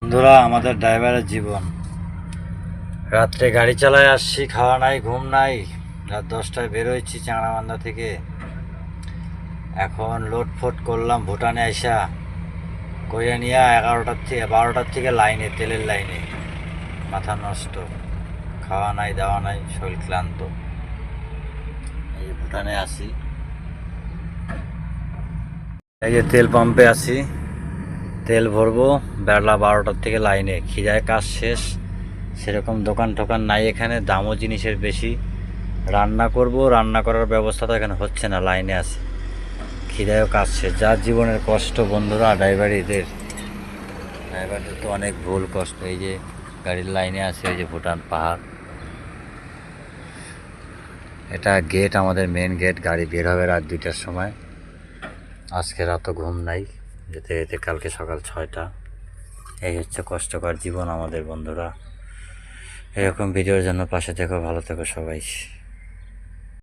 বন্ধুরা, আমাদের ড্রাইভারের জীবন। রাত্রে গাড়ি চালায় আসছি, খাওয়া নাই, ঘুম নাই। রাত 10টায় বেরোইছি চাংড়াবান্ধা থেকে। এখন লোডফোট করলাম ভুটানে আইসা, কইরা নিয়ে 12টার থেকে লাইনে, তেলের লাইনে। মাথা নষ্ট, খাওয়া নাই, দাওয়া নাই, শরীর ক্লান্ত। এই যে ভুটানে আসি, এই যে তেল পাম্পে আছি, তেল ভরবো। বেলা 12টার থেকে লাইনে, খিদায় কাজ শেষ। সেরকম দোকান টোকান নাই এখানে, দামও জিনিসের বেশি। রান্না করব, রান্না করার ব্যবস্থা তো এখানে হচ্ছে না, লাইনে আছে। খিদায়ও কাজ শেষ। যার জীবনের কষ্ট বন্ধুরা, ড্রাইভারদের তো অনেক ভুল কষ্ট। এই যে গাড়ির লাইনে আছে, এই যে ভুটান পাহাড়। এটা গেট, আমাদের মেন গেট। গাড়ি বের হবে রাত 2টার সময়। আজকে রাতও ঘুম নাই, যেতে যেতে কালকে সকাল 6টা। এই হচ্ছে কষ্টকর জীবন আমাদের বন্ধুরা। এরকম ভিডিওর জন্য পাশে থেকো, ভালো থেকো সবাই।